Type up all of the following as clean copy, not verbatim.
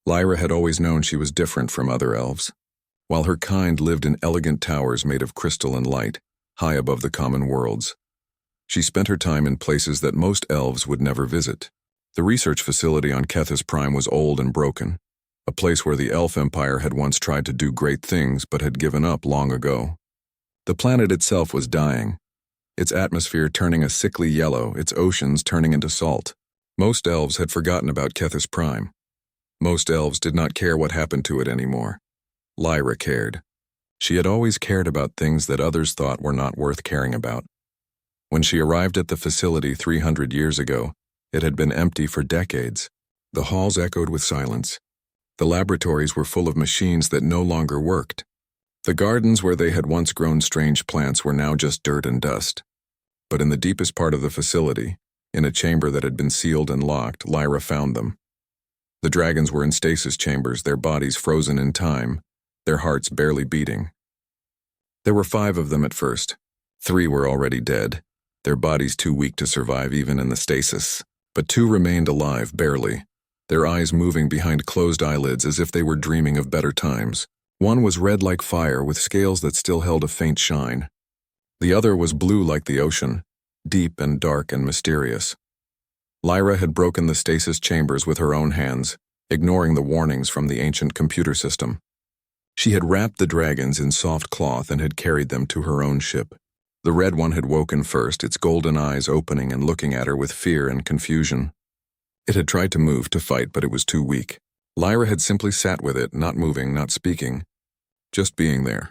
Lyra had always known she was different from other elves. While her kind lived in elegant towers made of crystal and light, high above the common worlds, she spent her time in places that most elves would never visit. The research facility on Kethis Prime was old and broken, a place where the Elf Empire had once tried to do great things but had given up long ago. The planet itself was dying, its atmosphere turning a sickly yellow, its oceans turning into salt. Most elves had forgotten about Kethis Prime. Most elves did not care what happened to it anymore. Lyra cared. She had always cared about things that others thought were not worth caring about. When she arrived at the facility 300 years ago, it had been empty for decades. The halls echoed with silence. The laboratories were full of machines that no longer worked. The gardens where they had once grown strange plants were now just dirt and dust. But in the deepest part of the facility, in a chamber that had been sealed and locked, Lyra found them. The dragons were in stasis chambers, their bodies frozen in time, their hearts barely beating. There were 5 of them at first. 3 were already dead, their bodies too weak to survive even in the stasis. But 2 remained alive, barely, their eyes moving behind closed eyelids as if they were dreaming of better times. One was red like fire with scales that still held a faint shine. The other was blue like the ocean, deep and dark and mysterious. Lyra had broken the stasis chambers with her own hands, ignoring the warnings from the ancient computer system. She had wrapped the dragons in soft cloth and had carried them to her own ship. The red one had woken first, its golden eyes opening and looking at her with fear and confusion. It had tried to move, to fight, but it was too weak. Lyra had simply sat with it, not moving, not speaking, just being there.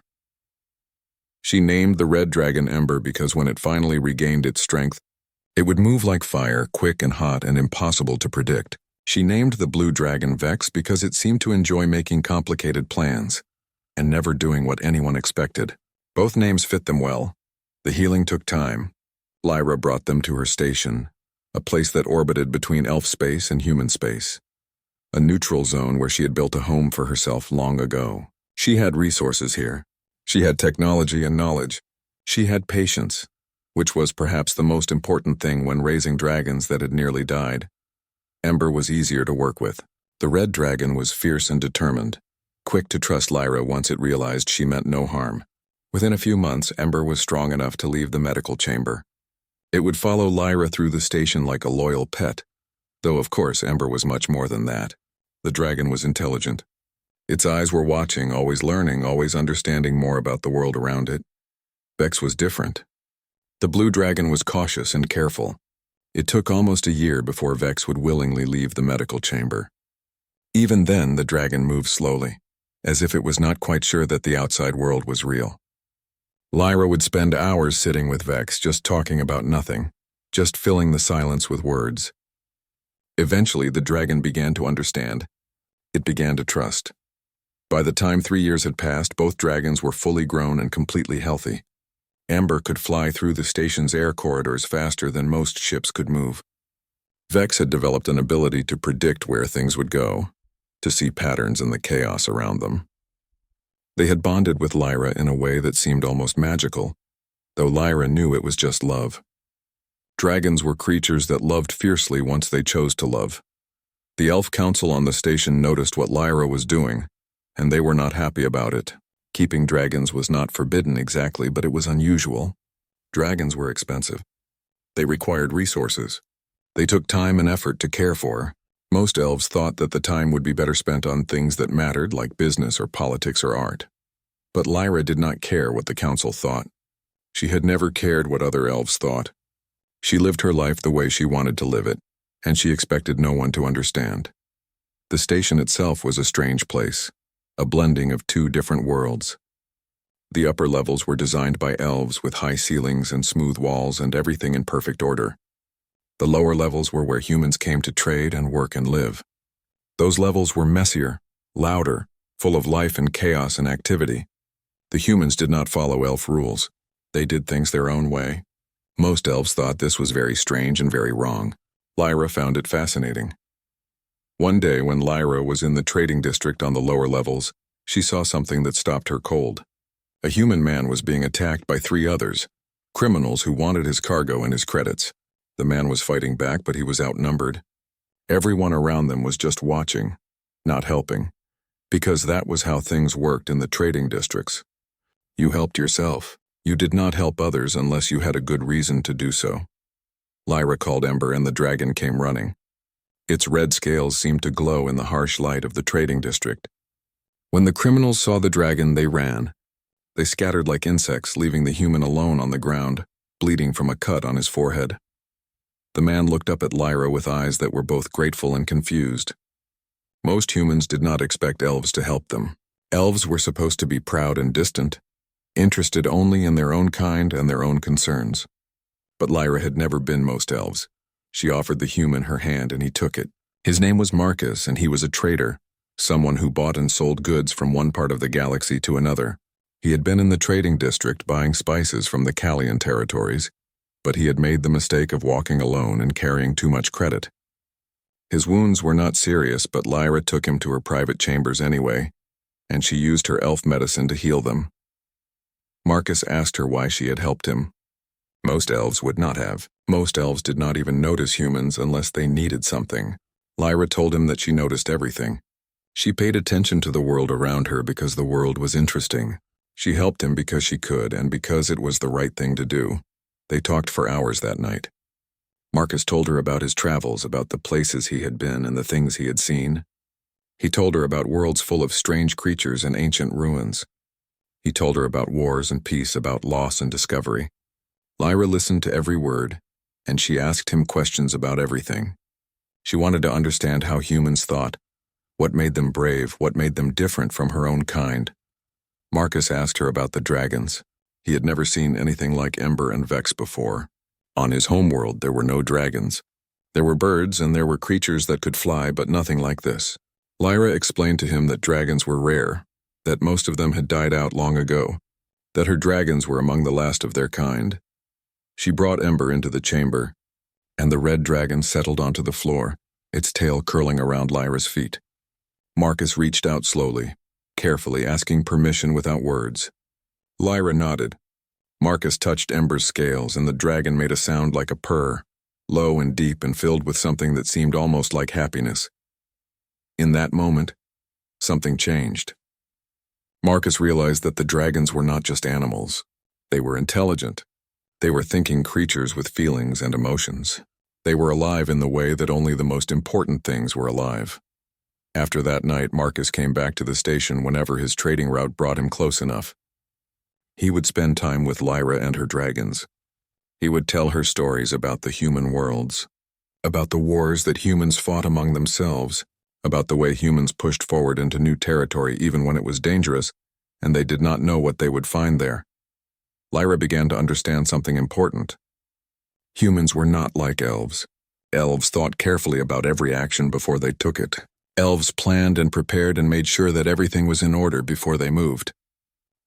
She named the red dragon Ember because when it finally regained its strength, it would move like fire, quick and hot and impossible to predict. She named the blue dragon Vex because it seemed to enjoy making complicated plans and never doing what anyone expected. Both names fit them well. The healing took time. Lyra brought them to her station, a place that orbited between elf space and human space, a neutral zone where she had built a home for herself long ago. She had resources here. She had technology and knowledge. She had patience, which was perhaps the most important thing when raising dragons that had nearly died. Ember was easier to work with. The red dragon was fierce and determined, quick to trust Lyra once it realized she meant no harm. Within a few months, Ember was strong enough to leave the medical chamber. It would follow Lyra through the station like a loyal pet, though of course Ember was much more than that. The dragon was intelligent. Its eyes were watching, always learning, always understanding more about the world around it. Vex was different. The blue dragon was cautious and careful. It took almost a year before Vex would willingly leave the medical chamber. Even then, the dragon moved slowly, as if it was not quite sure that the outside world was real. Lyra would spend hours sitting with Vex, just talking about nothing, just filling the silence with words. Eventually, the dragon began to understand. It began to trust. By the time 3 years had passed, both dragons were fully grown and completely healthy. Ember could fly through the station's air corridors faster than most ships could move. Vex had developed an ability to predict where things would go, to see patterns in the chaos around them. They had bonded with Lyra in a way that seemed almost magical, though Lyra knew it was just love. Dragons were creatures that loved fiercely once they chose to love. The elf council on the station noticed what Lyra was doing, and they were not happy about it. Keeping dragons was not forbidden exactly, but it was unusual. Dragons were expensive. They required resources. They took time and effort to care for. Most elves thought that the time would be better spent on things that mattered, like business or politics or art. But Lyra did not care what the council thought. She had never cared what other elves thought. She lived her life the way she wanted to live it, and she expected no one to understand. The station itself was a strange place, a blending of 2 different worlds. The upper levels were designed by elves with high ceilings and smooth walls and everything in perfect order. The lower levels were where humans came to trade and work and live. Those levels were messier, louder, full of life and chaos and activity. The humans did not follow elf rules. They did things their own way. Most elves thought this was very strange and very wrong. Lyra found it fascinating. One day when Lyra was in the trading district on the lower levels, she saw something that stopped her cold. A human man was being attacked by 3 others, criminals who wanted his cargo and his credits. The man was fighting back, but he was outnumbered. Everyone around them was just watching. not helping, because that was how things worked in the trading districts. You helped yourself. You did not help others unless you had a good reason to do so. Lyra called Ember and the dragon came running. Its red scales seemed to glow in the harsh light of the trading district. When the criminals saw the dragon, they ran. They scattered like insects, leaving the human alone on the ground, bleeding from a cut on his forehead. The man looked up at Lyra with eyes that were both grateful and confused. Most humans did not expect elves to help them. Elves were supposed to be proud and distant, interested only in their own kind and their own concerns. But Lyra had never been most elves. She offered the human her hand and he took it. His name was Marcus and he was a trader, someone who bought and sold goods from one part of the galaxy to another. He had been in the trading district buying spices from the Callian territories, but he had made the mistake of walking alone and carrying too much credit. His wounds were not serious, but Lyra took him to her private chambers anyway, and she used her elf medicine to heal them. Marcus asked her why she had helped him. Most elves would not have. Most elves did not even notice humans unless they needed something. Lyra told him that she noticed everything. She paid attention to the world around her because the world was interesting. She helped him because she could and because it was the right thing to do. They talked for hours that night. Marcus told her about his travels, about the places he had been and the things he had seen. He told her about worlds full of strange creatures and ancient ruins. He told her about wars and peace, about loss and discovery. Lyra listened to every word, and she asked him questions about everything. She wanted to understand how humans thought, what made them brave, what made them different from her own kind. Marcus asked her about the dragons. He had never seen anything like Ember and Vex before. On his homeworld, there were no dragons. There were birds and there were creatures that could fly, but nothing like this. Lyra explained to him that dragons were rare, that most of them had died out long ago, that her dragons were among the last of their kind. She brought Ember into the chamber, and the red dragon settled onto the floor, its tail curling around Lyra's feet. Marcus reached out slowly, carefully, asking permission without words. Lyra nodded. Marcus touched Ember's scales, and the dragon made a sound like a purr, low and deep and filled with something that seemed almost like happiness. In that moment, something changed. Marcus realized that the dragons were not just animals. They were intelligent. They were thinking creatures with feelings and emotions. They were alive in the way that only the most important things were alive. After that night, Marcus came back to the station whenever his trading route brought him close enough. He would spend time with Lyra and her dragons. He would tell her stories about the human worlds, about the wars that humans fought among themselves, about the way humans pushed forward into new territory even when it was dangerous, and they did not know what they would find there. Lyra began to understand something important. Humans were not like elves. Elves thought carefully about every action before they took it. Elves planned and prepared and made sure that everything was in order before they moved.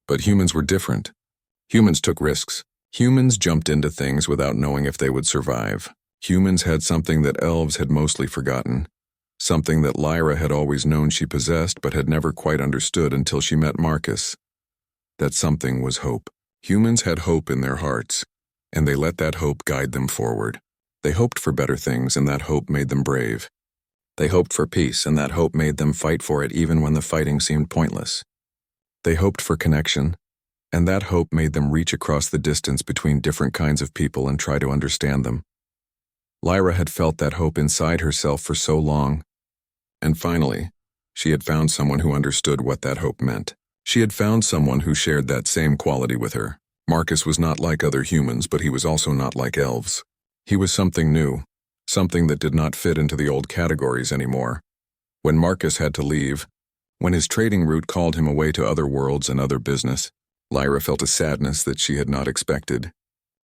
But humans were different. Humans took risks. Humans jumped into things without knowing if they would survive. Humans had something that elves had mostly forgotten, something that Lyra had always known she possessed but had never quite understood until she met Marcus. That something was hope. Humans had hope in their hearts, and they let that hope guide them forward. They hoped for better things, and that hope made them brave. They hoped for peace, and that hope made them fight for it even when the fighting seemed pointless. They hoped for connection, and that hope made them reach across the distance between different kinds of people and try to understand them. Lyra had felt that hope inside herself for so long, and finally, she had found someone who understood what that hope meant. She had found someone who shared that same quality with her. Marcus was not like other humans, but he was also not like elves. He was something new, something that did not fit into the old categories anymore. When Marcus had to leave, when his trading route called him away to other worlds and other business, Lyra felt a sadness that she had not expected.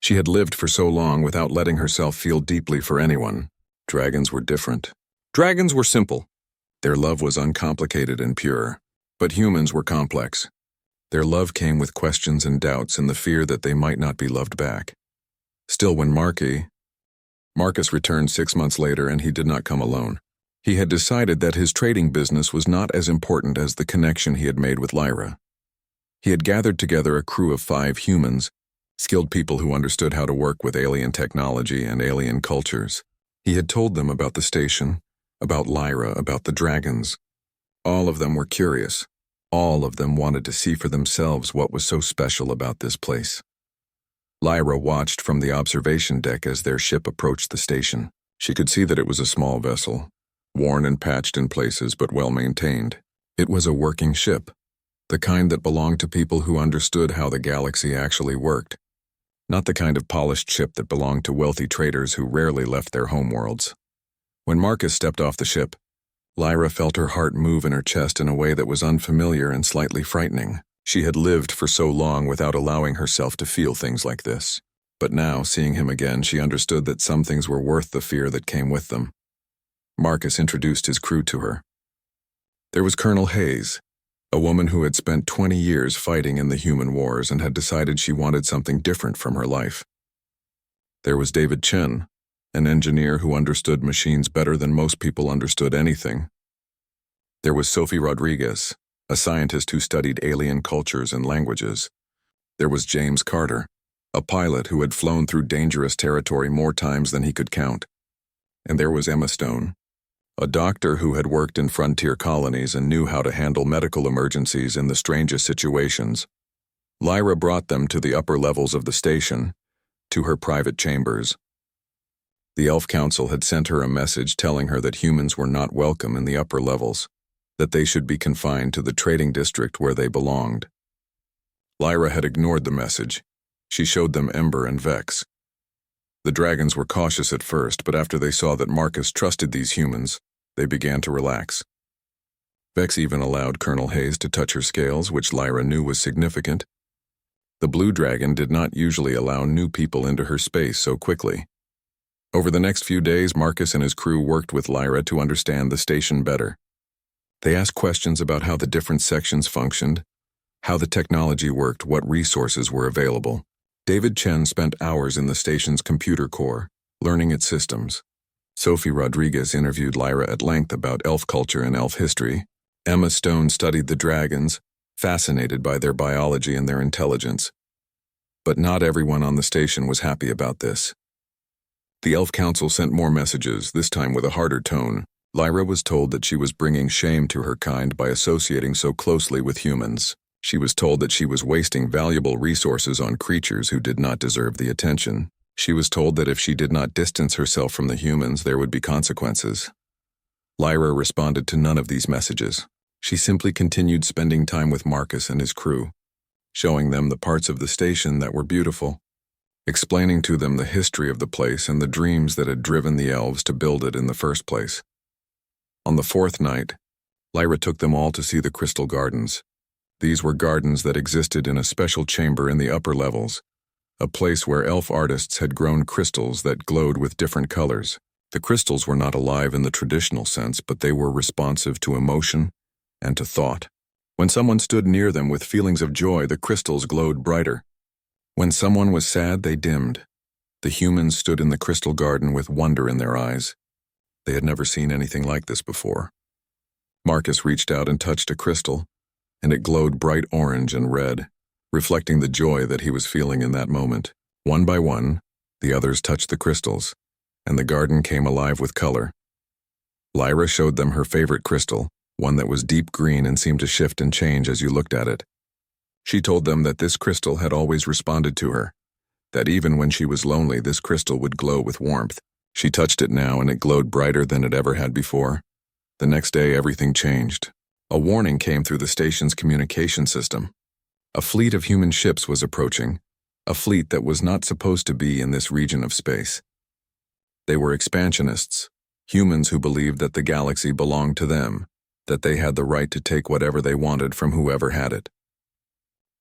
She had lived for so long without letting herself feel deeply for anyone. Dragons were different. Dragons were simple. Their love was uncomplicated and pure. But humans were complex. Their love came with questions and doubts and the fear that they might not be loved back. Still, when Marcus returned 6 months later, and he did not come alone. He had decided that his trading business was not as important as the connection he had made with Lyra. He had gathered together a crew of 5 humans, skilled people who understood how to work with alien technology and alien cultures. He had told them about the station, about Lyra, about the dragons. All of them were curious. All of them wanted to see for themselves what was so special about this place. Lyra watched from the observation deck as their ship approached the station. She could see that it was a small vessel, worn and patched in places but well maintained. It was a working ship, the kind that belonged to people who understood how the galaxy actually worked, not the kind of polished ship that belonged to wealthy traders who rarely left their homeworlds. When Marcus stepped off the ship, Lyra felt her heart move in her chest in a way that was unfamiliar and slightly frightening. She had lived for so long without allowing herself to feel things like this. But now, seeing him again, she understood that some things were worth the fear that came with them. Marcus introduced his crew to her. There was Colonel Hayes, a woman who had spent 20 years fighting in the human wars and had decided she wanted something different from her life. There was David Chen, an engineer who understood machines better than most people understood anything. There was Sophie Rodriguez, a scientist who studied alien cultures and languages. There was James Carter, a pilot who had flown through dangerous territory more times than he could count. And there was Emma Stone, a doctor who had worked in frontier colonies and knew how to handle medical emergencies in the strangest situations. Lyra brought them to the upper levels of the station, to her private chambers. The Elf Council had sent her a message telling her that humans were not welcome in the upper levels, that they should be confined to the trading district where they belonged. Lyra had ignored the message. She showed them Ember and Vex. The dragons were cautious at first, but after they saw that Marcus trusted these humans, they began to relax. Vex even allowed Colonel Hayes to touch her scales, which Lyra knew was significant. The blue dragon did not usually allow new people into her space so quickly. Over the next few days, Marcus and his crew worked with Lyra to understand the station better. They asked questions about how the different sections functioned, how the technology worked, what resources were available. David Chen spent hours in the station's computer core, learning its systems. Sophie Rodriguez interviewed Lyra at length about elf culture and elf history. Emma Stone studied the dragons, fascinated by their biology and their intelligence. But not everyone on the station was happy about this. The Elf Council sent more messages, this time with a harder tone. Lyra was told that she was bringing shame to her kind by associating so closely with humans. She was told that she was wasting valuable resources on creatures who did not deserve the attention. She was told that if she did not distance herself from the humans, there would be consequences. Lyra responded to none of these messages. She simply continued spending time with Marcus and his crew, showing them the parts of the station that were beautiful, explaining to them the history of the place and the dreams that had driven the elves to build it in the first place. On the fourth night, Lyra took them all to see the crystal gardens. These were gardens that existed in a special chamber in the upper levels, a place where elf artists had grown crystals that glowed with different colors. The crystals were not alive in the traditional sense, but they were responsive to emotion and to thought. When someone stood near them with feelings of joy, the crystals glowed brighter. When someone was sad, they dimmed. The humans stood in the crystal garden with wonder in their eyes. They had never seen anything like this before. Marcus reached out and touched a crystal, and it glowed bright orange and red, reflecting the joy that he was feeling in that moment. One by one, the others touched the crystals, and the garden came alive with color. Lyra showed them her favorite crystal, one that was deep green and seemed to shift and change as you looked at it. She told them that this crystal had always responded to her, that even when she was lonely, this crystal would glow with warmth. She touched it now, and it glowed brighter than it ever had before. The next day, everything changed. A warning came through the station's communication system. A fleet of human ships was approaching, a fleet that was not supposed to be in this region of space. They were expansionists, humans who believed that the galaxy belonged to them, that they had the right to take whatever they wanted from whoever had it.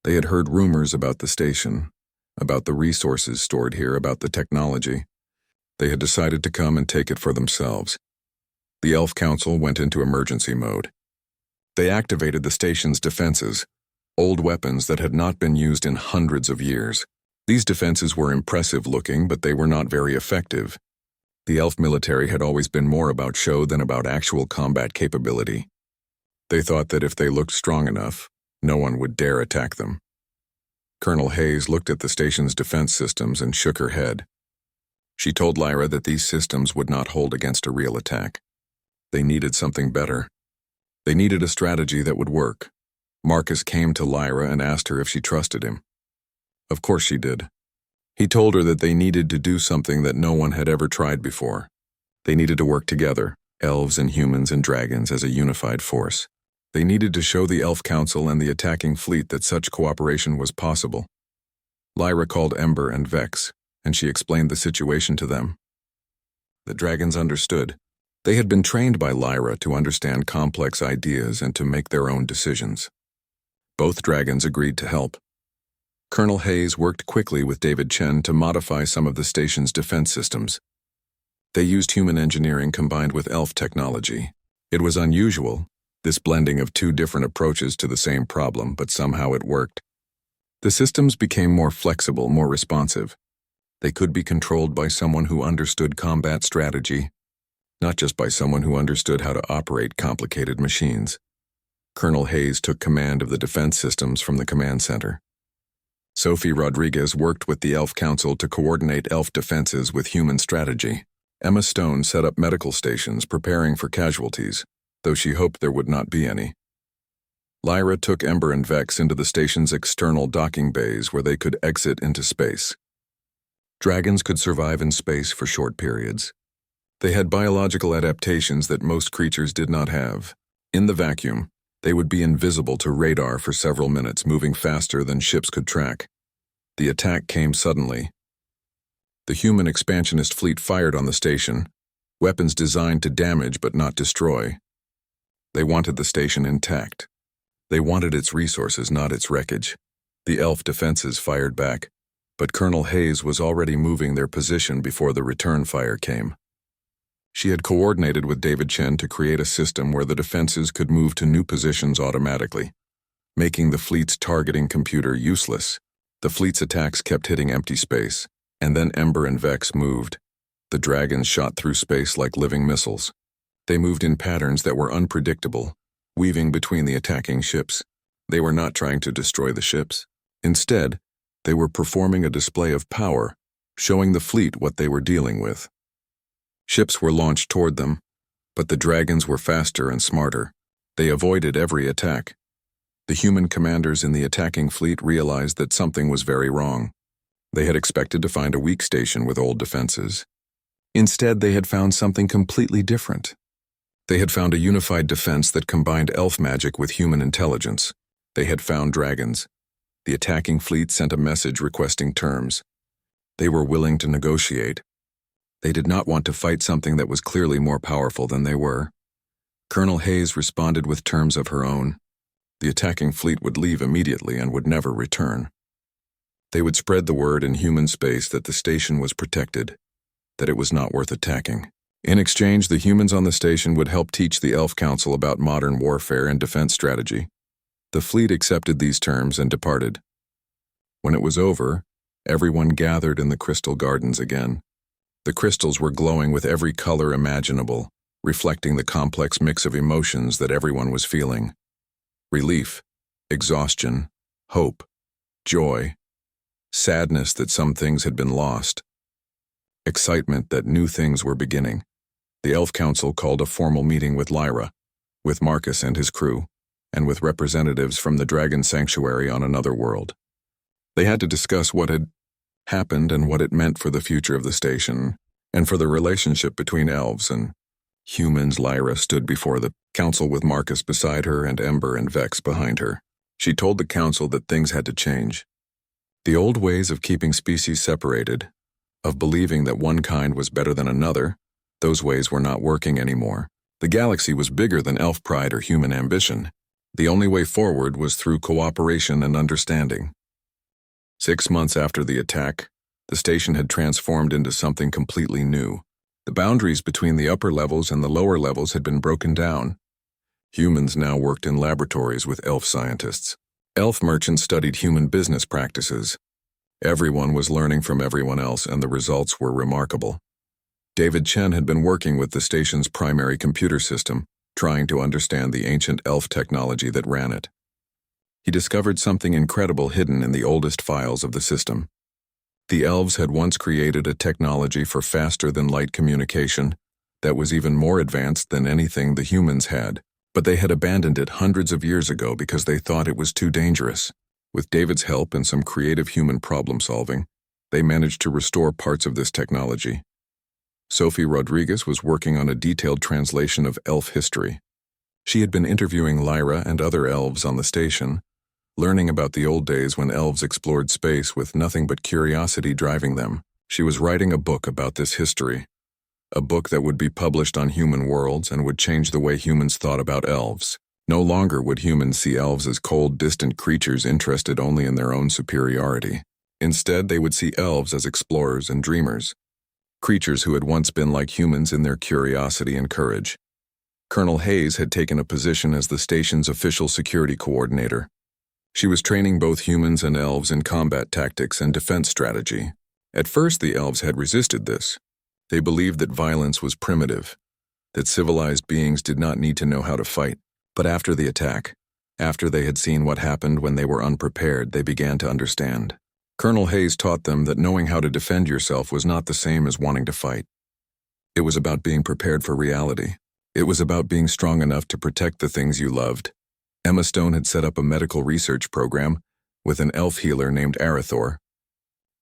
They had heard rumors about the station, about the resources stored here, about the technology. They had decided to come and take it for themselves. The Elf Council went into emergency mode. They activated the station's defenses, old weapons that had not been used in hundreds of years. These defenses were impressive looking, but they were not very effective. The elf military had always been more about show than about actual combat capability. They thought that if they looked strong enough, no one would dare attack them. Colonel Hayes looked at the station's defense systems and shook her head. She told Lyra that these systems would not hold against a real attack. They needed something better. They needed a strategy that would work. Marcus came to Lyra and asked her if she trusted him. Of course she did. He told her that they needed to do something that no one had ever tried before. They needed to work together, elves and humans and dragons, as a unified force. They needed to show the Elf Council and the attacking fleet that such cooperation was possible. Lyra called Ember and Vex, and she explained the situation to them. The dragons understood. They had been trained by Lyra to understand complex ideas and to make their own decisions. Both dragons agreed to help. Colonel Hayes worked quickly with David Chen to modify some of the station's defense systems. They used human engineering combined with elf technology. It was unusual, this blending of two different approaches to the same problem, but somehow it worked. The systems became more flexible, more responsive. They could be controlled by someone who understood combat strategy, not just by someone who understood how to operate complicated machines. Colonel Hayes took command of the defense systems from the command center. Sophie Rodriguez worked with the Elf Council to coordinate elf defenses with human strategy. Emma Stone set up medical stations preparing for casualties, though she hoped there would not be any. Lyra took Ember and Vex into the station's external docking bays where they could exit into space. Dragons could survive in space for short periods. They had biological adaptations that most creatures did not have. In the vacuum, they would be invisible to radar for several minutes, moving faster than ships could track. The attack came suddenly. The human expansionist fleet fired on the station, weapons designed to damage but not destroy. They wanted the station intact. They wanted its resources, not its wreckage. The elf defenses fired back, but Colonel Hayes was already moving their position before the return fire came. She had coordinated with David Chen to create a system where the defenses could move to new positions automatically, making the fleet's targeting computer useless. The fleet's attacks kept hitting empty space, and then Ember and Vex moved. The dragons shot through space like living missiles. They moved in patterns that were unpredictable, weaving between the attacking ships. They were not trying to destroy the ships. Instead, they were performing a display of power, showing the fleet what they were dealing with. Ships were launched toward them, but the dragons were faster and smarter. They avoided every attack. The human commanders in the attacking fleet realized that something was very wrong. They had expected to find a weak station with old defenses. Instead, they had found something completely different. They had found a unified defense that combined elf magic with human intelligence. They had found dragons. The attacking fleet sent a message requesting terms. They were willing to negotiate. They did not want to fight something that was clearly more powerful than they were. Colonel Hayes responded with terms of her own. The attacking fleet would leave immediately and would never return. They would spread the word in human space that the station was protected, that it was not worth attacking. In exchange, the humans on the station would help teach the Elf Council about modern warfare and defense strategy. The fleet accepted these terms and departed. When it was over, everyone gathered in the crystal gardens again. The crystals were glowing with every color imaginable, reflecting the complex mix of emotions that everyone was feeling. Relief, exhaustion, hope, joy, sadness that some things had been lost, excitement that new things were beginning. The Elf Council called a formal meeting with Lyra, with Marcus and his crew, and with representatives from the Dragon Sanctuary on another world. They had to discuss what had happened and what it meant for the future of the station, and for the relationship between elves and humans. Lyra stood before the council with Marcus beside her and Ember and Vex behind her. She told the council that things had to change. The old ways of keeping species separated, of believing that one kind was better than another, those ways were not working anymore. The galaxy was bigger than elf pride or human ambition. The only way forward was through cooperation and understanding. 6 months after the attack, the station had transformed into something completely new. The boundaries between the upper levels and the lower levels had been broken down. Humans now worked in laboratories with elf scientists. Elf merchants studied human business practices. Everyone was learning from everyone else, and the results were remarkable. David Chen had been working with the station's primary computer system, trying to understand the ancient elf technology that ran it. He discovered something incredible hidden in the oldest files of the system. The elves had once created a technology for faster-than-light communication that was even more advanced than anything the humans had. But they had abandoned it hundreds of years ago because they thought it was too dangerous. With David's help and some creative human problem-solving, they managed to restore parts of this technology. Sophie Rodriguez was working on a detailed translation of elf history. She had been interviewing Lyra and other elves on the station, learning about the old days when elves explored space with nothing but curiosity driving them. She was writing a book about this history, a book that would be published on human worlds and would change the way humans thought about elves. No longer would humans see elves as cold, distant creatures interested only in their own superiority. Instead, they would see elves as explorers and dreamers, creatures who had once been like humans in their curiosity and courage. Colonel Hayes had taken a position as the station's official security coordinator. She was training both humans and elves in combat tactics and defense strategy. At first, the elves had resisted this. They believed that violence was primitive, that civilized beings did not need to know how to fight. But after the attack, after they had seen what happened when they were unprepared, they began to understand. Colonel Hayes taught them that knowing how to defend yourself was not the same as wanting to fight. It was about being prepared for reality. It was about being strong enough to protect the things you loved. Emma Stone had set up a medical research program with an elf healer named Arathor.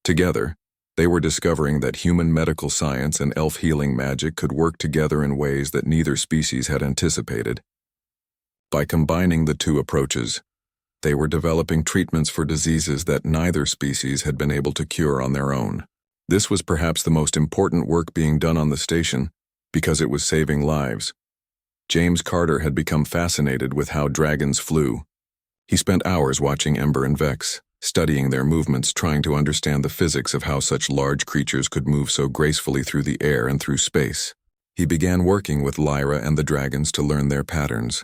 Together, they were discovering that human medical science and elf healing magic could work together in ways that neither species had anticipated. By combining the two approaches, they were developing treatments for diseases that neither species had been able to cure on their own. This was perhaps the most important work being done on the station because it was saving lives. James Carter had become fascinated with how dragons flew. He spent hours watching Ember and Vex, studying their movements, trying to understand the physics of how such large creatures could move so gracefully through the air and through space. He began working with Lyra and the dragons to learn their patterns.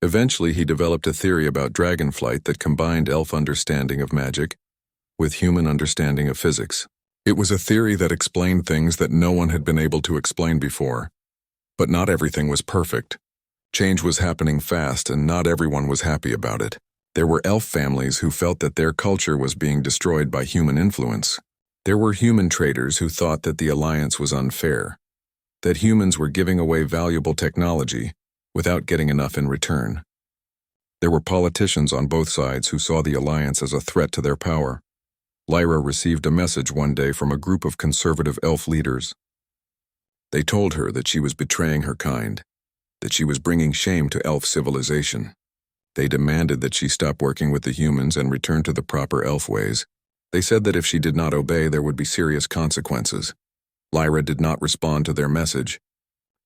Eventually, he developed a theory about dragonflight that combined elf understanding of magic with human understanding of physics. It was a theory that explained things that no one had been able to explain before. But not everything was perfect. Change was happening fast, and not everyone was happy about it. There were elf families who felt that their culture was being destroyed by human influence. There were human traders who thought that the alliance was unfair, that humans were giving away valuable technology without getting enough in return. There were politicians on both sides who saw the alliance as a threat to their power. Lyra received a message one day from a group of conservative elf leaders. They told her that she was betraying her kind, that she was bringing shame to elf civilization. They demanded that she stop working with the humans and return to the proper elf ways. They said that if she did not obey, there would be serious consequences. Lyra did not respond to their message.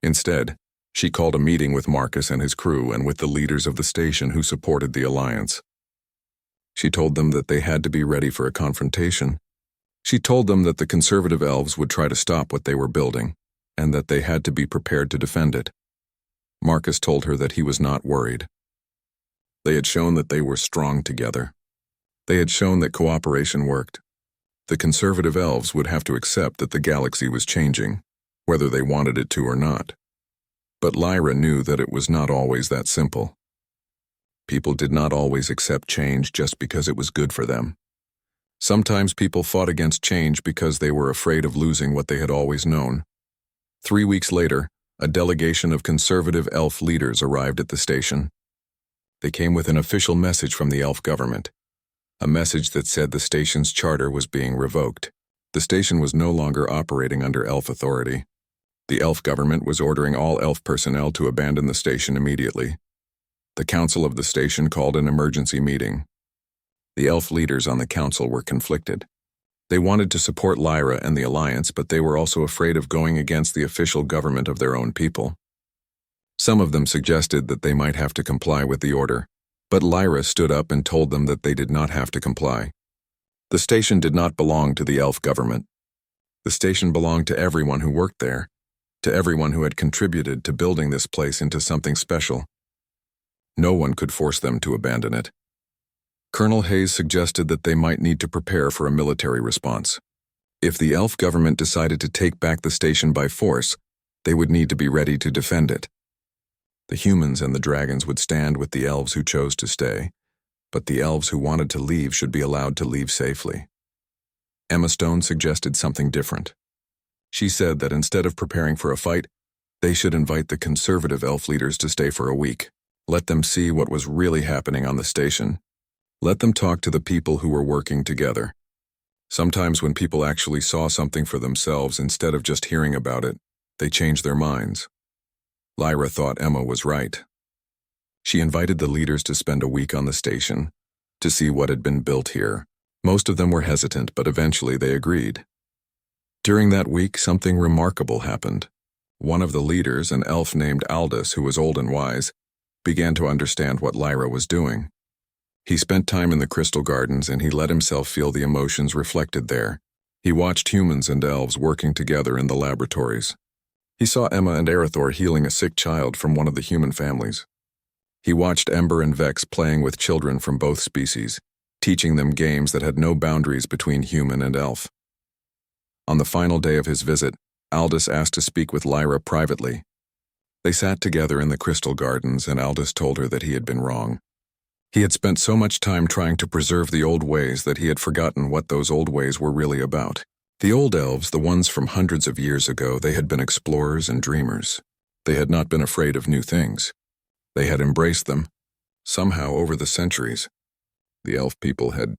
Instead, she called a meeting with Marcus and his crew and with the leaders of the station who supported the alliance. She told them that they had to be ready for a confrontation. She told them that the conservative elves would try to stop what they were building, and that they had to be prepared to defend it. Marcus told her that he was not worried. They had shown that they were strong together. They had shown that cooperation worked. The conservative elves would have to accept that the galaxy was changing, whether they wanted it to or not. But Lyra knew that it was not always that simple. People did not always accept change just because it was good for them. Sometimes people fought against change because they were afraid of losing what they had always known. 3 weeks later, a delegation of conservative elf leaders arrived at the station. They came with an official message from the elf government, a message that said the station's charter was being revoked. The station was no longer operating under elf authority. The elf government was ordering all elf personnel to abandon the station immediately. The council of the station called an emergency meeting. The elf leaders on the council were conflicted. They wanted to support Lyra and the alliance, but they were also afraid of going against the official government of their own people. Some of them suggested that they might have to comply with the order, but Lyra stood up and told them that they did not have to comply. The station did not belong to the elf government. The station belonged to everyone who worked there, to everyone who had contributed to building this place into something special. No one could force them to abandon it. Colonel Hayes suggested that they might need to prepare for a military response. If the elf government decided to take back the station by force, they would need to be ready to defend it. The humans and the dragons would stand with the elves who chose to stay, but the elves who wanted to leave should be allowed to leave safely. Emma Stone suggested something different. She said that instead of preparing for a fight, they should invite the conservative elf leaders to stay for a week. Let them see what was really happening on the station. Let them talk to the people who were working together. Sometimes when people actually saw something for themselves instead of just hearing about it, they changed their minds. Lyra thought Emma was right. She invited the leaders to spend a week on the station, to see what had been built here. Most of them were hesitant, but eventually they agreed. During that week, something remarkable happened. One of the leaders, an elf named Aldous, who was old and wise, began to understand what Lyra was doing. He spent time in the crystal gardens and he let himself feel the emotions reflected there. He watched humans and elves working together in the laboratories. He saw Emma and Arathor healing a sick child from one of the human families. He watched Ember and Vex playing with children from both species, teaching them games that had no boundaries between human and elf. On the final day of his visit, Aldous asked to speak with Lyra privately. They sat together in the crystal gardens and Aldous told her that he had been wrong. He had spent so much time trying to preserve the old ways that he had forgotten what those old ways were really about. The old elves, the ones from hundreds of years ago, they had been explorers and dreamers. They had not been afraid of new things. They had embraced them. Somehow, over the centuries, the elf people had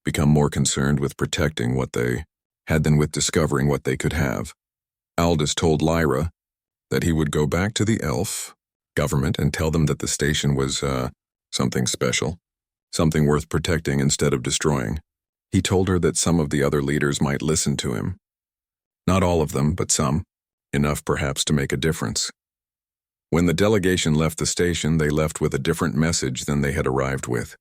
become more concerned with protecting what they had than with discovering what they could have. Aldous told Lyra that he would go back to the elf government and tell them that the station was, something special, something worth protecting instead of destroying. He told her that some of the other leaders might listen to him. Not all of them, but some, enough perhaps to make a difference. When the delegation left the station, they left with a different message than they had arrived with.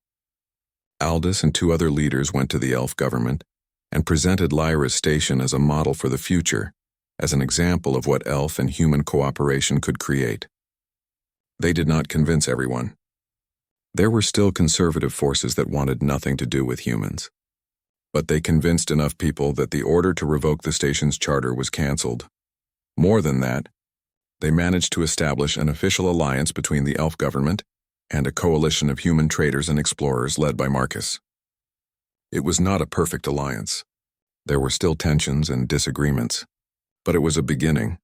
Aldous and two other leaders went to the elf government and presented Lyra's station as a model for the future, as an example of what elf and human cooperation could create. They did not convince everyone. There were still conservative forces that wanted nothing to do with humans. But they convinced enough people that the order to revoke the station's charter was canceled. More than that, they managed to establish an official alliance between the elf government and a coalition of human traders and explorers led by Marcus. It was not a perfect alliance. There were still tensions and disagreements, but it was a beginning.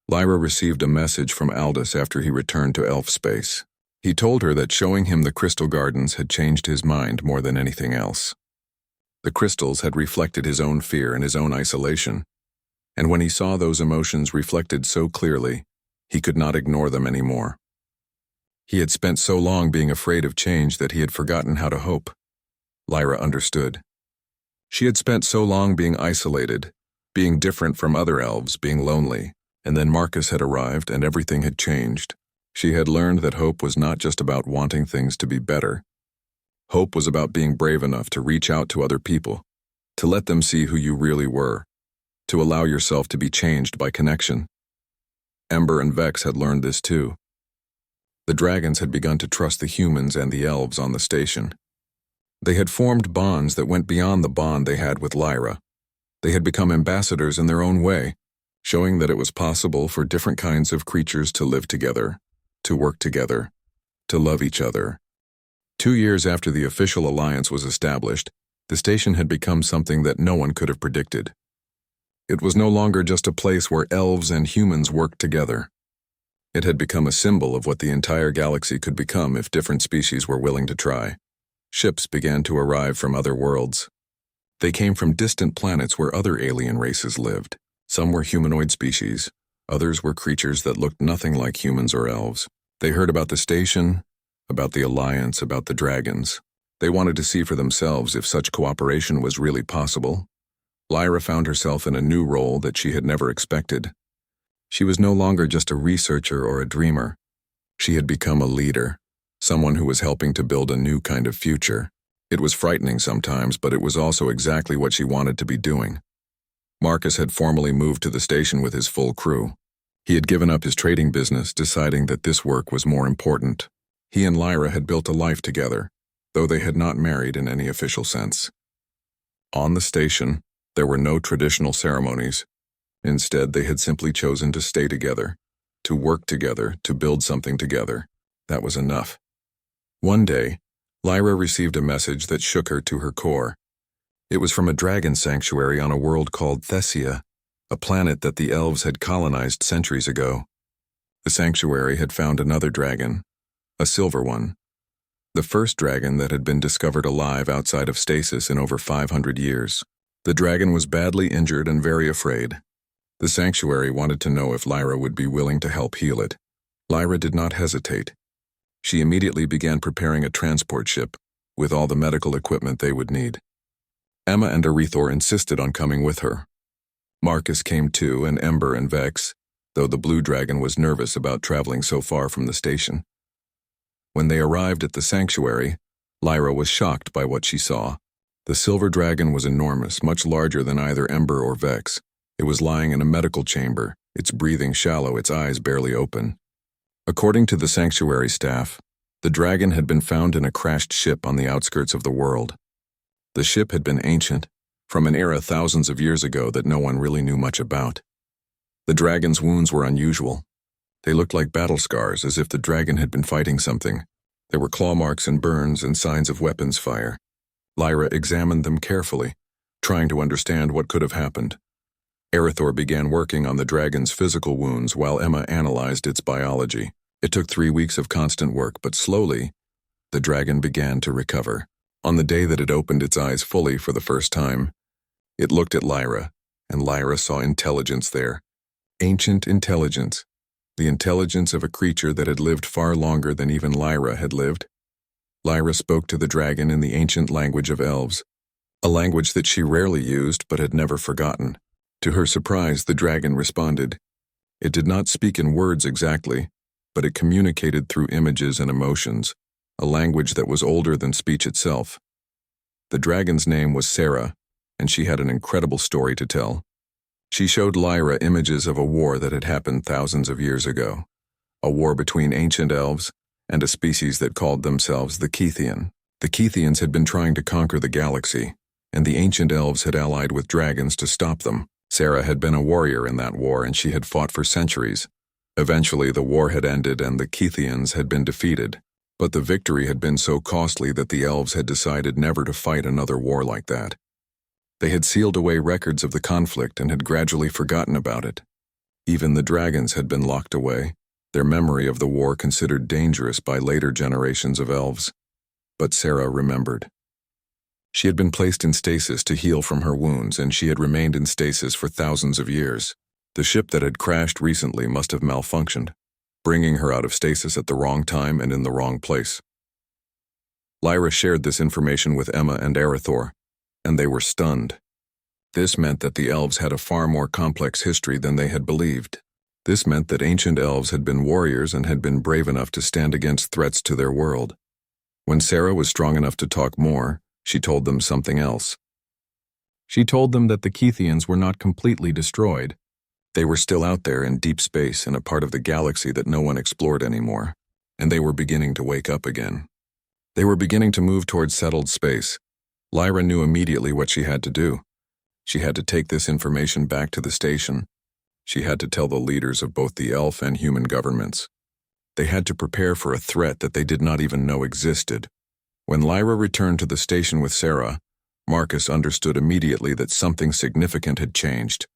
Lyra received a message from Aldous after he returned to elf space. He told her that showing him the crystal gardens had changed his mind more than anything else. The crystals had reflected his own fear and his own isolation, and when he saw those emotions reflected so clearly, he could not ignore them anymore. He had spent so long being afraid of change that he had forgotten how to hope. Lyra understood. She had spent so long being isolated, being different from other elves, being lonely, and then Marcus had arrived and everything had changed. She had learned that hope was not just about wanting things to be better. Hope was about being brave enough to reach out to other people, to let them see who you really were, to allow yourself to be changed by connection. Ember and Vex had learned this too. The dragons had begun to trust the humans and the elves on the station. They had formed bonds that went beyond the bond they had with Lyra. They had become ambassadors in their own way, showing that it was possible for different kinds of creatures to live together, to work together, to love each other. 2 years after the official alliance was established, the station had become something that no one could have predicted. It was no longer just a place where elves and humans worked together. It had become a symbol of what the entire galaxy could become if different species were willing to try. Ships began to arrive from other worlds. They came from distant planets where other alien races lived. Some were humanoid species, others were creatures that looked nothing like humans or elves. They heard about the station, about the alliance, about the dragons. They wanted to see for themselves if such cooperation was really possible. Lyra found herself in a new role that she had never expected. She was no longer just a researcher or a dreamer. She had become a leader, someone who was helping to build a new kind of future. It was frightening sometimes, but it was also exactly what she wanted to be doing. Marcus had formally moved to the station with his full crew. He had given up his trading business, deciding that this work was more important. He and Lyra had built a life together, though they had not married in any official sense. On the station, there were no traditional ceremonies. Instead, they had simply chosen to stay together, to work together, to build something together. That was enough. One day, Lyra received a message that shook her to her core. It was from a dragon sanctuary on a world called Thessia, a planet that the elves had colonized centuries ago. The sanctuary had found another dragon, a silver one. The first dragon that had been discovered alive outside of stasis in over 500 years. The dragon was badly injured and very afraid. The sanctuary wanted to know if Lyra would be willing to help heal it. Lyra did not hesitate. She immediately began preparing a transport ship with all the medical equipment they would need. Emma and Arethor insisted on coming with her. Marcus came too, and Ember and Vex, though the blue dragon was nervous about traveling so far from the station. When they arrived at the sanctuary, Lyra was shocked by what she saw. The silver dragon was enormous, much larger than either Ember or Vex. It was lying in a medical chamber, its breathing shallow, its eyes barely open. According to the sanctuary staff, the dragon had been found in a crashed ship on the outskirts of the world. The ship had been ancient, from an era thousands of years ago that no one really knew much about. The dragon's wounds were unusual. They looked like battle scars, as if the dragon had been fighting something. There were claw marks and burns and signs of weapons fire. Lyra examined them carefully, trying to understand what could have happened. Arethor began working on the dragon's physical wounds while Emma analyzed its biology. It took 3 weeks of constant work, but slowly, the dragon began to recover. On the day that it opened its eyes fully for the first time, it looked at Lyra, and Lyra saw intelligence there. Ancient intelligence. The intelligence of a creature that had lived far longer than even Lyra had lived. Lyra spoke to the dragon in the ancient language of elves, a language that she rarely used but had never forgotten. To her surprise, the dragon responded. It did not speak in words exactly, but it communicated through images and emotions, a language that was older than speech itself. The dragon's name was Sarah, and she had an incredible story to tell. She showed Lyra images of a war that had happened thousands of years ago, a war between ancient elves and a species that called themselves the Kethian. The Kethians had been trying to conquer the galaxy, and the ancient elves had allied with dragons to stop them. Sarah had been a warrior in that war, and she had fought for centuries. Eventually, the war had ended and the Kethians had been defeated, but the victory had been so costly that the elves had decided never to fight another war like that. They had sealed away records of the conflict and had gradually forgotten about it. Even the dragons had been locked away, their memory of the war considered dangerous by later generations of elves. But Sarah remembered. She had been placed in stasis to heal from her wounds, and she had remained in stasis for thousands of years. The ship that had crashed recently must have malfunctioned, bringing her out of stasis at the wrong time and in the wrong place. Lyra shared this information with Emma and Arethor, and they were stunned. This meant that the elves had a far more complex history than they had believed. This meant that ancient elves had been warriors and had been brave enough to stand against threats to their world. When Sarah was strong enough to talk more, she told them something else. She told them that the Kethians were not completely destroyed. They were still out there in deep space in a part of the galaxy that no one explored anymore, and they were beginning to wake up again. They were beginning to move towards settled space. Lyra knew immediately what she had to do. She had to take this information back to the station. She had to tell the leaders of both the elf and human governments. They had to prepare for a threat that they did not even know existed. When Lyra returned to the station with Sarah, Marcus understood immediately that something significant had changed.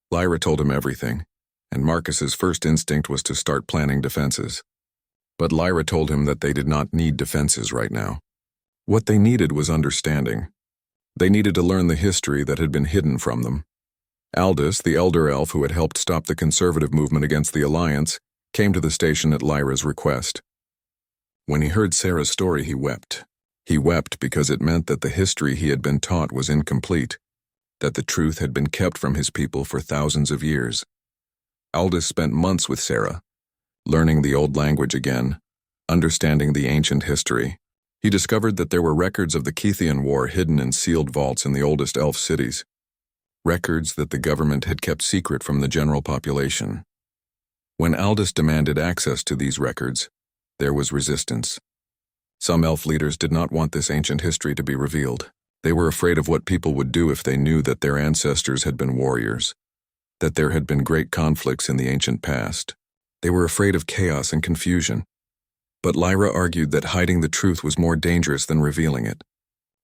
Lyra told him everything, and Marcus's first instinct was to start planning defenses. But Lyra told him that they did not need defenses right now. What they needed was understanding. They needed to learn the history that had been hidden from them. Aldous, the elder elf who had helped stop the conservative movement against the Alliance, came to the station at Lyra's request. When he heard Sarah's story, he wept. He wept because it meant that the history he had been taught was incomplete, that the truth had been kept from his people for thousands of years. Aldous spent months with Sarah, learning the old language again, understanding the ancient history. He discovered that there were records of the Kethian War hidden in sealed vaults in the oldest elf cities, records that the government had kept secret from the general population. When Aldous demanded access to these records, there was resistance. Some elf leaders did not want this ancient history to be revealed. They were afraid of what people would do if they knew that their ancestors had been warriors, that there had been great conflicts in the ancient past. They were afraid of chaos and confusion. But Lyra argued that hiding the truth was more dangerous than revealing it.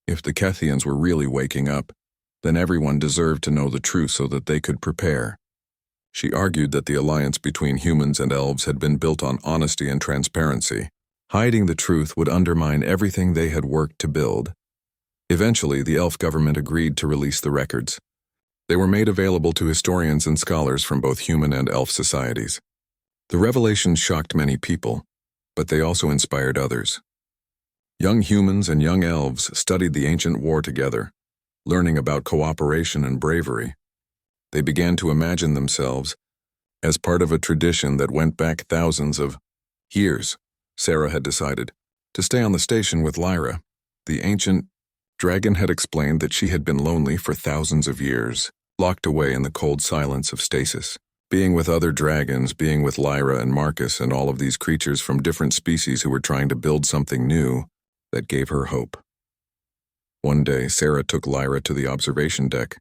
If the Kethians were really waking up, then everyone deserved to know the truth so that they could prepare. She argued that the alliance between humans and elves had been built on honesty and transparency. Hiding the truth would undermine everything they had worked to build. Eventually, the elf government agreed to release the records. They were made available to historians and scholars from both human and elf societies. The revelations shocked many people, but they also inspired others. Young humans and young elves studied the ancient war together, learning about cooperation and bravery. They began to imagine themselves as part of a tradition that went back thousands of years. Sarah had decided to stay on the station with Lyra. The ancient dragon had explained that she had been lonely for thousands of years, locked away in the cold silence of stasis. Being with other dragons, being with Lyra and Marcus and all of these creatures from different species who were trying to build something new, that gave her hope. One day, Sarah took Lyra to the observation deck,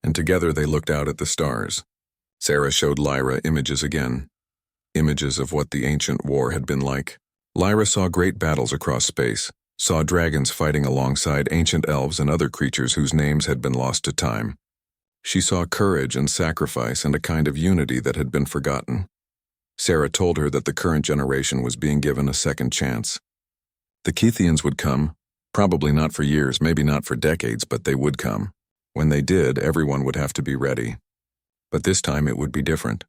and together they looked out at the stars. Sarah showed Lyra images again, images of what the ancient war had been like. Lyra saw great battles across space, saw dragons fighting alongside ancient elves and other creatures whose names had been lost to time. She saw courage and sacrifice and a kind of unity that had been forgotten. Sarah told her that the current generation was being given a second chance. The Kethians would come, probably not for years, maybe not for decades, but they would come. When they did, everyone would have to be ready. But this time it would be different.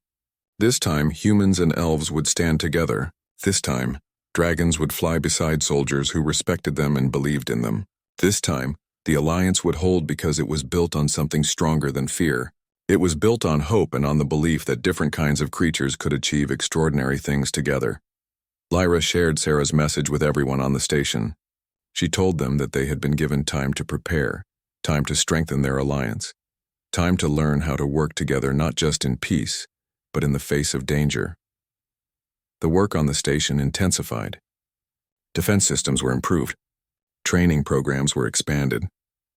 This time, humans and elves would stand together. This time, dragons would fly beside soldiers who respected them and believed in them. This time, the alliance would hold because it was built on something stronger than fear. It was built on hope and on the belief that different kinds of creatures could achieve extraordinary things together. Lyra shared Sarah's message with everyone on the station. She told them that they had been given time to prepare, time to strengthen their alliance, time to learn how to work together not just in peace, but in the face of danger. The work on the station intensified. Defense systems were improved. Training programs were expanded.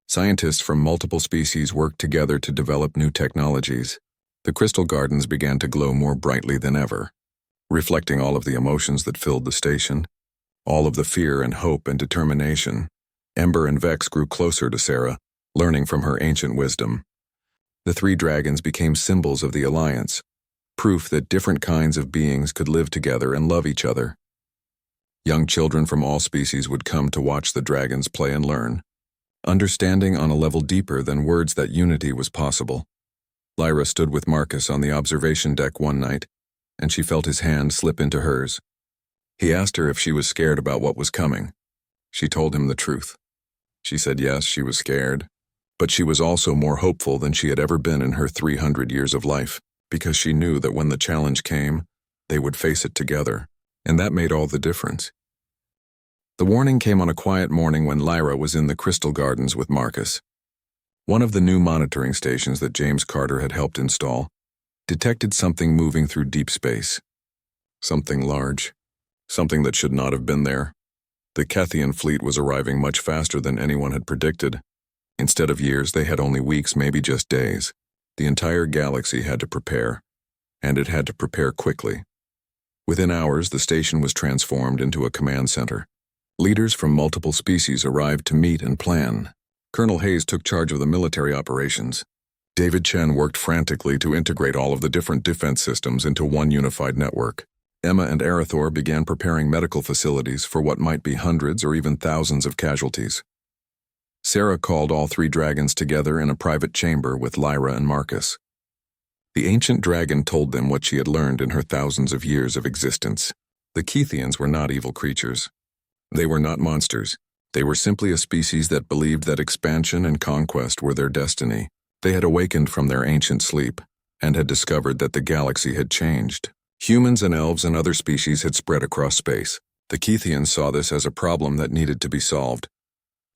Scientists from multiple species worked together to develop new technologies. The crystal gardens began to glow more brightly than ever, reflecting all of the emotions that filled the station, all of the fear and hope and determination. Ember and Vex grew closer to Sarah, learning from her ancient wisdom. The three dragons became symbols of the alliance, proof that different kinds of beings could live together and love each other. Young children from all species would come to watch the dragons play and learn, understanding on a level deeper than words that unity was possible. Lyra stood with Marcus on the observation deck one night, and she felt his hand slip into hers. He asked her if she was scared about what was coming. She told him the truth. She said yes, she was scared, but she was also more hopeful than she had ever been in her 300 years of life, because she knew that when the challenge came, they would face it together, and that made all the difference. The warning came on a quiet morning when Lyra was in the Crystal Gardens with Marcus. One of the new monitoring stations that James Carter had helped install detected something moving through deep space. Something large. Something that should not have been there. The Kethian fleet was arriving much faster than anyone had predicted. Instead of years, they had only weeks, maybe just days. The entire galaxy had to prepare, and it had to prepare quickly. Within hours, the station was transformed into a command center. Leaders from multiple species arrived to meet and plan. Colonel Hayes took charge of the military operations. David Chen worked frantically to integrate all of the different defense systems into one unified network. Emma and Arathor began preparing medical facilities for what might be hundreds or even thousands of casualties. Sarah called all three dragons together in a private chamber with Lyra and Marcus. The ancient dragon told them what she had learned in her thousands of years of existence. The Kethians were not evil creatures. They were not monsters. They were simply a species that believed that expansion and conquest were their destiny. They had awakened from their ancient sleep and had discovered that the galaxy had changed. Humans and elves and other species had spread across space. The Kethians saw this as a problem that needed to be solved.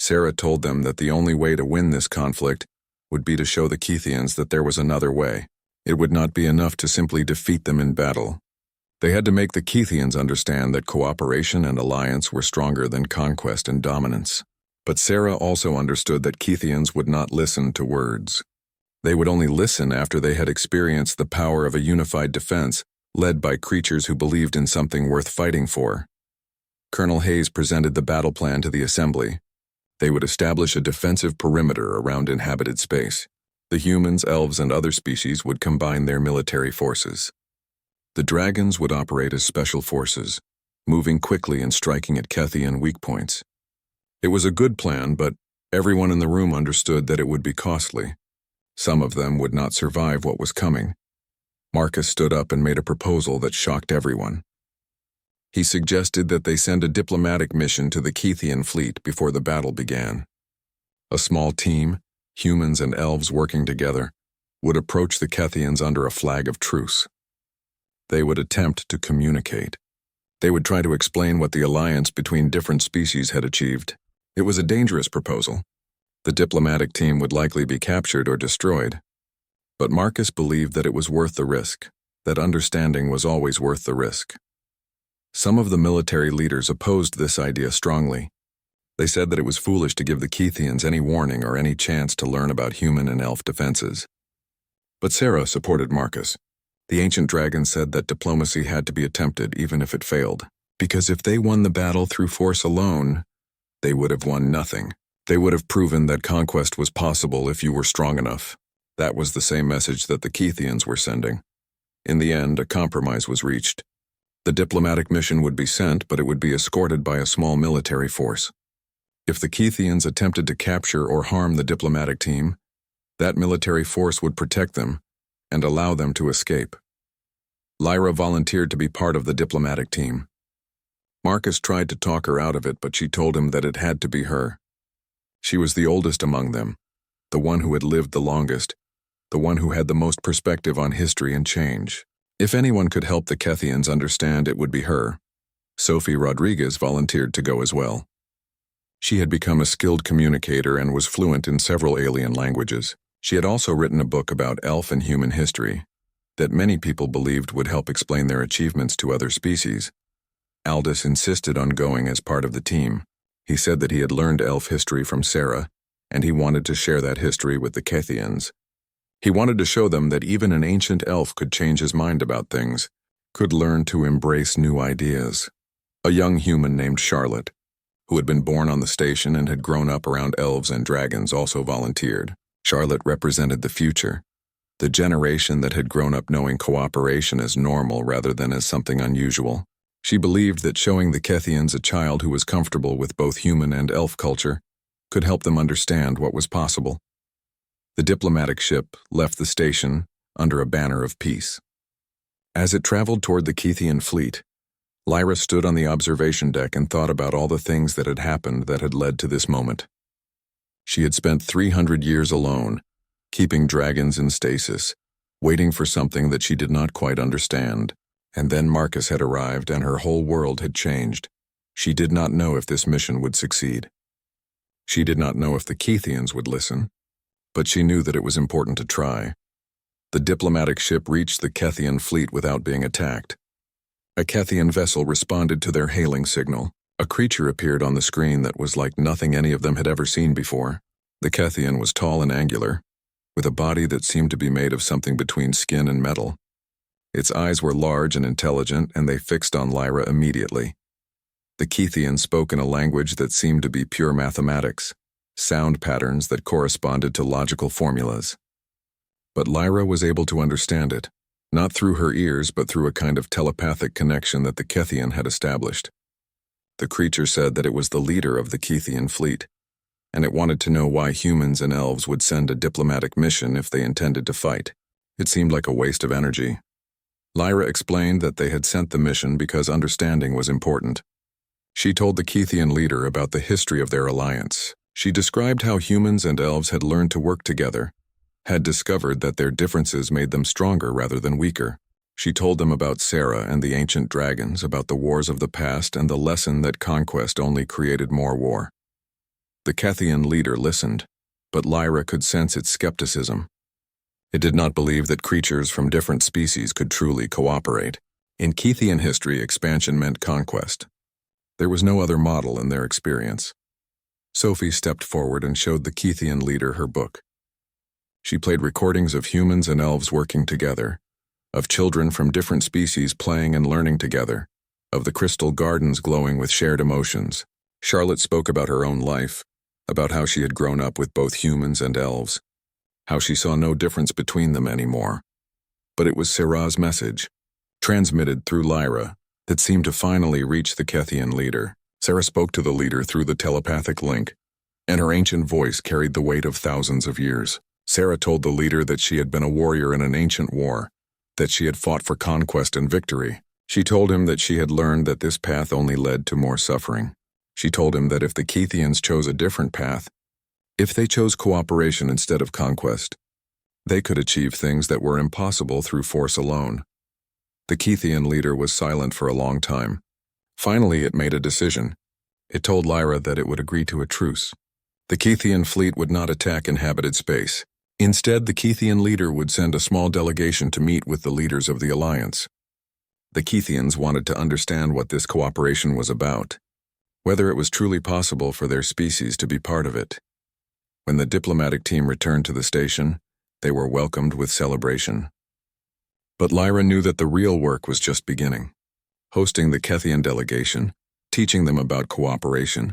Sarah told them that the only way to win this conflict would be to show the Kethians that there was another way. It would not be enough to simply defeat them in battle. They had to make the Kethians understand that cooperation and alliance were stronger than conquest and dominance. But Sarah also understood that Kethians would not listen to words. They would only listen after they had experienced the power of a unified defense led by creatures who believed in something worth fighting for. Colonel Hayes presented the battle plan to the assembly. They would establish a defensive perimeter around inhabited space. The humans, elves, and other species would combine their military forces. The dragons would operate as special forces, moving quickly and striking at Kethian weak points. It was a good plan, but everyone in the room understood that it would be costly. Some of them would not survive what was coming. Marcus stood up and made a proposal that shocked everyone. He suggested that they send a diplomatic mission to the Kethian fleet before the battle began. A small team, humans and elves working together, would approach the Kethians under a flag of truce. They would attempt to communicate. They would try to explain what the alliance between different species had achieved. It was a dangerous proposal. The diplomatic team would likely be captured or destroyed. But Marcus believed that it was worth the risk, that understanding was always worth the risk. Some of the military leaders opposed this idea strongly. They said that it was foolish to give the Kethians any warning or any chance to learn about human and elf defenses. But Sarah supported Marcus. The ancient dragon said that diplomacy had to be attempted even if it failed, because if they won the battle through force alone, they would have won nothing. They would have proven that conquest was possible if you were strong enough. That was the same message that the Kethians were sending. In the end, a compromise was reached. The diplomatic mission would be sent, but it would be escorted by a small military force. If the Kethians attempted to capture or harm the diplomatic team, that military force would protect them and allow them to escape. Lyra volunteered to be part of the diplomatic team. Marcus tried to talk her out of it, but she told him that it had to be her. She was the oldest among them, the one who had lived the longest, the one who had the most perspective on history and change. If anyone could help the Kethians understand, it would be her. Sophie Rodriguez volunteered to go as well. She had become a skilled communicator and was fluent in several alien languages. She had also written a book about elf and human history that many people believed would help explain their achievements to other species. Aldous insisted on going as part of the team. He said that he had learned elf history from Sarah, and he wanted to share that history with the Kethians. He wanted to show them that even an ancient elf could change his mind about things, could learn to embrace new ideas. A young human named Charlotte, who had been born on the station and had grown up around elves and dragons, also volunteered. Charlotte represented the future, the generation that had grown up knowing cooperation as normal rather than as something unusual. She believed that showing the Kethians a child who was comfortable with both human and elf culture could help them understand what was possible. The diplomatic ship left the station under a banner of peace. As it traveled toward the Kethian fleet, Lyra stood on the observation deck and thought about all the things that had happened that had led to this moment. She had spent 300 years alone, keeping dragons in stasis, waiting for something that she did not quite understand. And then Marcus had arrived and her whole world had changed. She did not know if this mission would succeed. She did not know if the Kethians would listen, but she knew that it was important to try. The diplomatic ship reached the Kethian fleet without being attacked. A Kethian vessel responded to their hailing signal. A creature appeared on the screen that was like nothing any of them had ever seen before. The Kethian was tall and angular, with a body that seemed to be made of something between skin and metal. Its eyes were large and intelligent, and they fixed on Lyra immediately. The Kethian spoke in a language that seemed to be pure mathematics, sound patterns that corresponded to logical formulas. But Lyra was able to understand it, not through her ears but through a kind of telepathic connection that the Kethian had established. The creature said that it was the leader of the Kethian fleet, and it wanted to know why humans and elves would send a diplomatic mission if they intended to fight. It seemed like a waste of energy. Lyra explained that they had sent the mission because understanding was important. She told the Kethian leader about the history of their alliance. She described how humans and elves had learned to work together, had discovered that their differences made them stronger rather than weaker. She told them about Sarah and the ancient dragons, about the wars of the past and the lesson that conquest only created more war. The Kethian leader listened, but Lyra could sense its skepticism. It did not believe that creatures from different species could truly cooperate. In Kethian history, expansion meant conquest. There was no other model in their experience. Sophie stepped forward and showed the Kethian leader her book. She played recordings of humans and elves working together, of children from different species playing and learning together, of the crystal gardens glowing with shared emotions. Charlotte spoke about her own life, about how she had grown up with both humans and elves, how she saw no difference between them anymore. But it was Sarah's message, transmitted through Lyra, that seemed to finally reach the Kethian leader. Sarah spoke to the leader through the telepathic link, and her ancient voice carried the weight of thousands of years. Sarah told the leader that she had been a warrior in an ancient war, that she had fought for conquest and victory. She told him that she had learned that this path only led to more suffering. She told him that if the Kethians chose a different path, if they chose cooperation instead of conquest, they could achieve things that were impossible through force alone. The Kethian leader was silent for a long time. Finally, it made a decision. It told Lyra that it would agree to a truce. The Kethian fleet would not attack inhabited space. Instead, the Kethian leader would send a small delegation to meet with the leaders of the Alliance. The Kethians wanted to understand what this cooperation was about, whether it was truly possible for their species to be part of it. When the diplomatic team returned to the station, they were welcomed with celebration. But Lyra knew that the real work was just beginning. Hosting the Kethian delegation, teaching them about cooperation,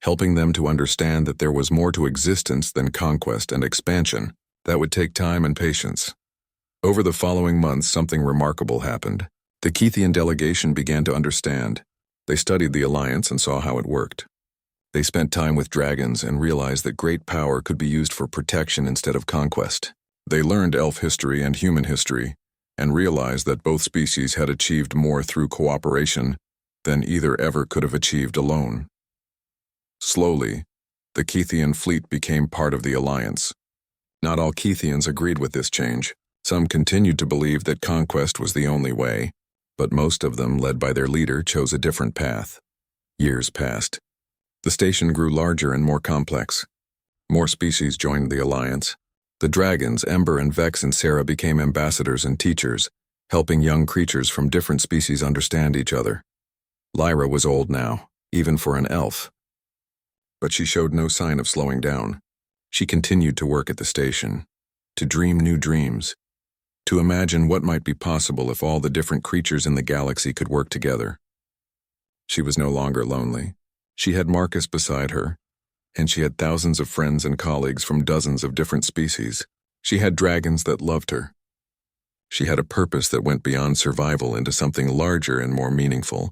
helping them to understand that there was more to existence than conquest and expansion, that would take time and patience. Over the following months, something remarkable happened. The Kethian delegation began to understand. They studied the Alliance and saw how it worked. They spent time with dragons and realized that great power could be used for protection instead of conquest. They learned elf history and human history, and realized that both species had achieved more through cooperation than either ever could have achieved alone. Slowly, the Kethian fleet became part of the Alliance. Not all Kethians agreed with this change. Some continued to believe that conquest was the only way, but most of them, led by their leader, chose a different path. Years passed. The station grew larger and more complex. More species joined the Alliance. The dragons, Ember and Vex and Sarah, became ambassadors and teachers, helping young creatures from different species understand each other. Lyra was old now, even for an elf. But she showed no sign of slowing down. She continued to work at the station, to dream new dreams, to imagine what might be possible if all the different creatures in the galaxy could work together. She was no longer lonely. She had Marcus beside her, and she had thousands of friends and colleagues from dozens of different species. She had dragons that loved her. She had a purpose that went beyond survival into something larger and more meaningful.